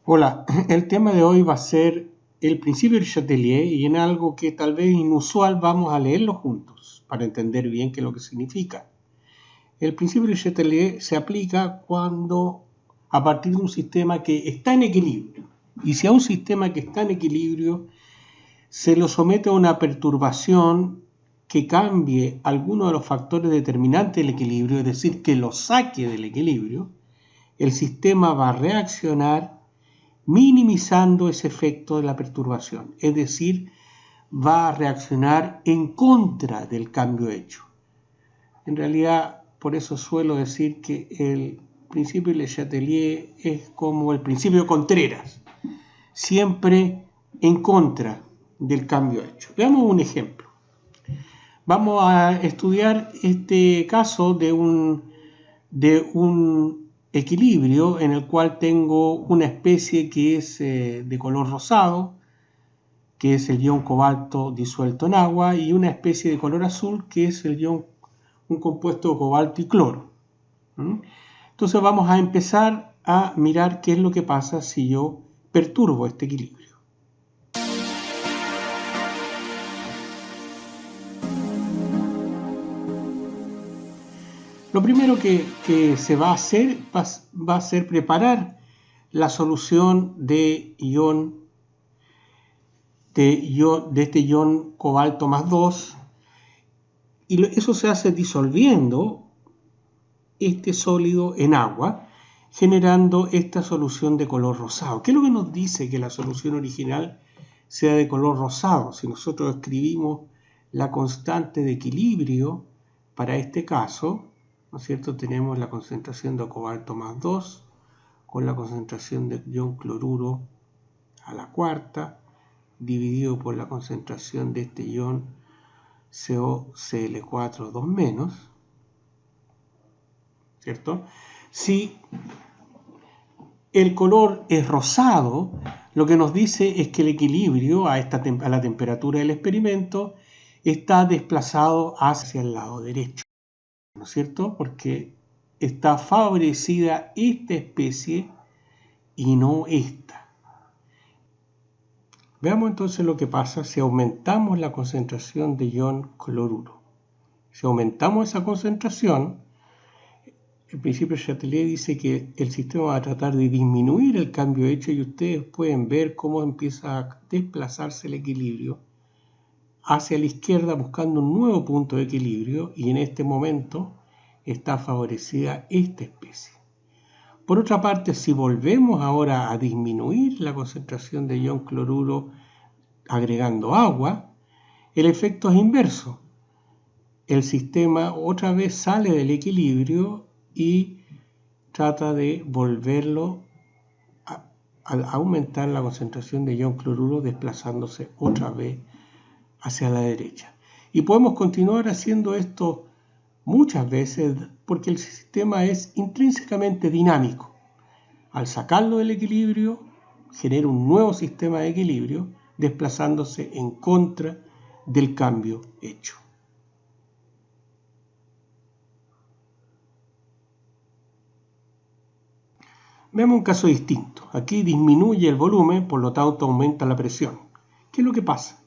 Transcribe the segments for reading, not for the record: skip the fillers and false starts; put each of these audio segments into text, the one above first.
Hola, el tema de hoy va a ser el principio de Chatelier y en algo que tal vez inusual vamos a leerlo juntos para entender bien qué es lo que significa. El principio de Chatelier se aplica cuando a partir de un sistema que está en equilibrio y si a un sistema que está en equilibrio se lo somete a una perturbación que cambie alguno de los factores determinantes del equilibrio, es decir, que lo saque del equilibrio, el sistema va a reaccionar minimizando ese efecto de la perturbación, es decir, va a reaccionar en contra del cambio hecho. En realidad, por eso suelo decir que el principio de Le Chatelier es como el principio de Contreras, siempre en contra del cambio hecho. Veamos un ejemplo. Vamos a estudiar este caso de un equilibrio en el cual tengo una especie que es de color rosado, que es el ion cobalto disuelto en agua, y una especie de color azul, que es un compuesto de cobalto y cloro. Entonces vamos a empezar a mirar qué es lo que pasa si yo perturbo este equilibrio. Lo primero que se va a hacer va a ser preparar la solución de este ion cobalto más 2 y eso se hace disolviendo este sólido en agua, generando esta solución de color rosado. ¿Qué es lo que nos dice que la solución original sea de color rosado? Si nosotros escribimos la constante de equilibrio para este caso, ¿no es cierto? Tenemos la concentración de cobalto más 2 con la concentración de ion cloruro a la cuarta, dividido por la concentración de este ion CoCl4 2-, ¿cierto? Si el color es rosado, lo que nos dice es que el equilibrio a la temperatura del experimento está desplazado hacia el lado derecho, ¿no es cierto? Porque está favorecida esta especie y no esta. Veamos entonces lo que pasa si aumentamos la concentración de ion cloruro. Si aumentamos esa concentración, el principio de Chatelier dice que el sistema va a tratar de disminuir el cambio hecho y ustedes pueden ver cómo empieza a desplazarse el equilibrio hacia la izquierda buscando un nuevo punto de equilibrio y en este momento está favorecida esta especie. Por otra parte, si volvemos ahora a disminuir la concentración de ion cloruro agregando agua, el efecto es inverso. El sistema otra vez sale del equilibrio y trata de volverlo a aumentar la concentración de ion cloruro desplazándose otra vez hacia la derecha. Y podemos continuar haciendo esto muchas veces porque el sistema es intrínsecamente dinámico. Al sacarlo del equilibrio, genera un nuevo sistema de equilibrio desplazándose en contra del cambio hecho. Veamos un caso distinto. Aquí disminuye el volumen, por lo tanto aumenta la presión. ¿Qué es lo que pasa?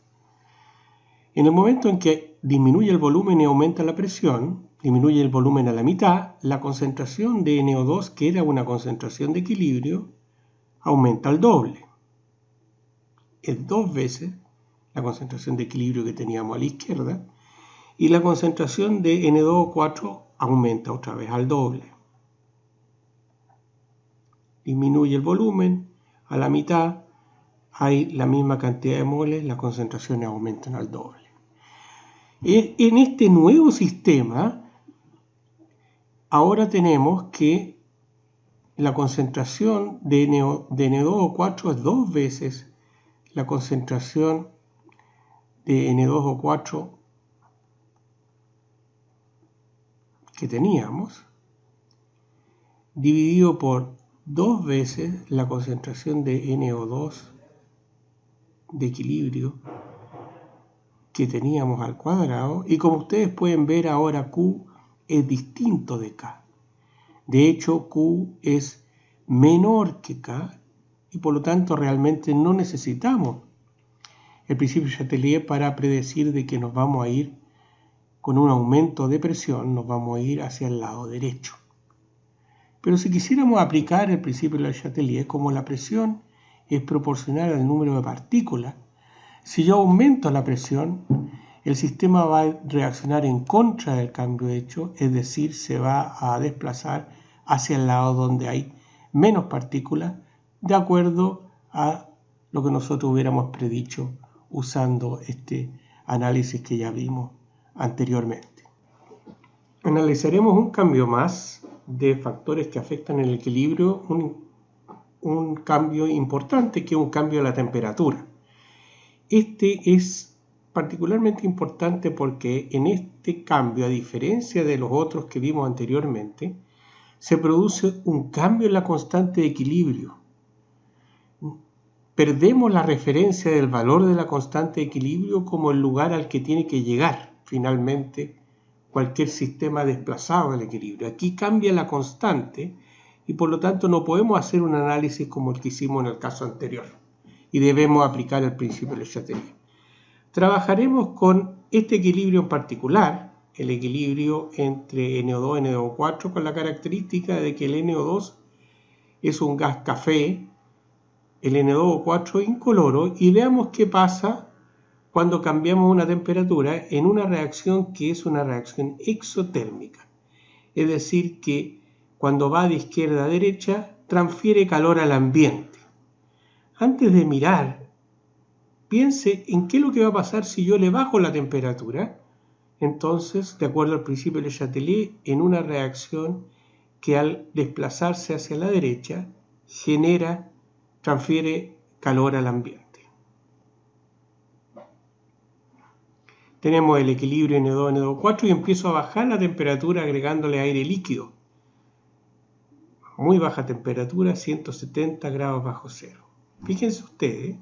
En el momento en que disminuye el volumen y aumenta la presión, disminuye el volumen a la mitad, la concentración de NO2, que era una concentración de equilibrio, aumenta al doble. Es 2 veces la concentración de equilibrio que teníamos a la izquierda, y la concentración de N2O4 aumenta otra vez al doble. Disminuye el volumen, a la mitad hay la misma cantidad de moles, las concentraciones aumentan al doble. En este nuevo sistema, ahora tenemos que la concentración de N2O4 es 2 veces la concentración de N2O4 que teníamos, dividido por 2 veces la concentración de NO2 de equilibrio que teníamos al cuadrado, y como ustedes pueden ver ahora Q es distinto de K. De hecho, Q es menor que K y por lo tanto realmente no necesitamos el principio de Chatelier para predecir de que nos vamos a ir con un aumento de presión, nos vamos a ir hacia el lado derecho. Pero si quisiéramos aplicar el principio de Chatelier, como la presión es proporcional al número de partículas, si yo aumento la presión, el sistema va a reaccionar en contra del cambio hecho, es decir, se va a desplazar hacia el lado donde hay menos partículas, de acuerdo a lo que nosotros hubiéramos predicho usando este análisis que ya vimos anteriormente. Analizaremos un cambio más de factores que afectan el equilibrio, un cambio importante que es un cambio de la temperatura. Este es particularmente importante porque en este cambio, a diferencia de los otros que vimos anteriormente, se produce un cambio en la constante de equilibrio. Perdemos la referencia del valor de la constante de equilibrio como el lugar al que tiene que llegar finalmente cualquier sistema desplazado del equilibrio. Aquí cambia la constante y por lo tanto no podemos hacer un análisis como el que hicimos en el caso anterior y debemos aplicar el principio de Chatelier. Trabajaremos con este equilibrio en particular, el equilibrio entre NO2 y NO4, con la característica de que el NO2 es un gas café, el NO4 incoloro, y veamos qué pasa cuando cambiamos una temperatura en una reacción que es una reacción exotérmica. Es decir, que cuando va de izquierda a derecha, transfiere calor al ambiente. Antes de mirar, piense en qué es lo que va a pasar si yo le bajo la temperatura. Entonces, de acuerdo al principio de Chatelier, en una reacción que al desplazarse hacia la derecha, transfiere calor al ambiente. Tenemos el equilibrio N2, N2, y empiezo a bajar la temperatura agregándole aire líquido. Muy baja temperatura, 170 grados bajo cero. Fíjense ustedes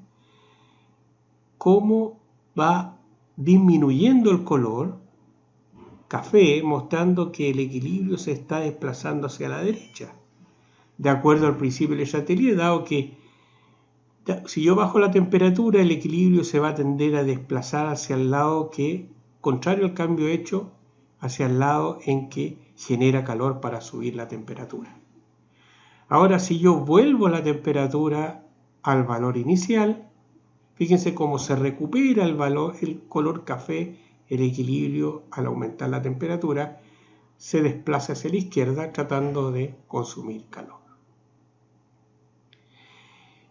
cómo va disminuyendo el color café, mostrando que el equilibrio se está desplazando hacia la derecha. De acuerdo al principio de Chatelier, dado que si yo bajo la temperatura, el equilibrio se va a tender a desplazar hacia el lado que, contrario al cambio hecho, hacia el lado en que genera calor para subir la temperatura. Ahora, si yo vuelvo la temperatura al valor inicial, fíjense cómo se recupera el color café, el equilibrio al aumentar la temperatura, se desplaza hacia la izquierda tratando de consumir calor.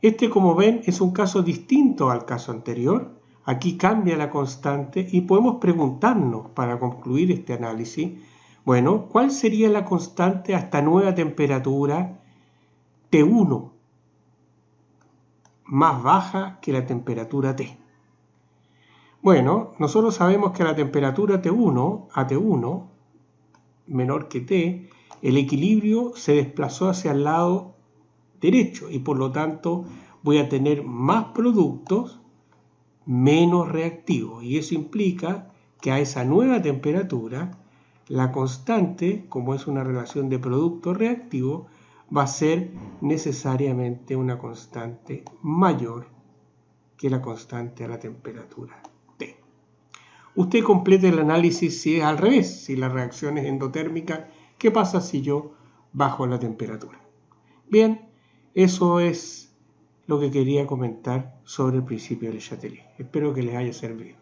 Este, como ven, es un caso distinto al caso anterior. Aquí cambia la constante y podemos preguntarnos, para concluir este análisis, bueno, ¿cuál sería la constante hasta nueva temperatura T1, más baja que la temperatura T? Bueno, nosotros sabemos que a la temperatura T1, a T1, menor que T, el equilibrio se desplazó hacia el lado derecho y por lo tanto voy a tener más productos menos reactivos, y eso implica que a esa nueva temperatura la constante, como es una relación de producto reactivo, va a ser necesariamente una constante mayor que la constante a la temperatura T. Usted complete el análisis si es al revés, si la reacción es endotérmica, ¿qué pasa si yo bajo la temperatura? Bien, eso es lo que quería comentar sobre el principio de Chatelier. Espero que les haya servido.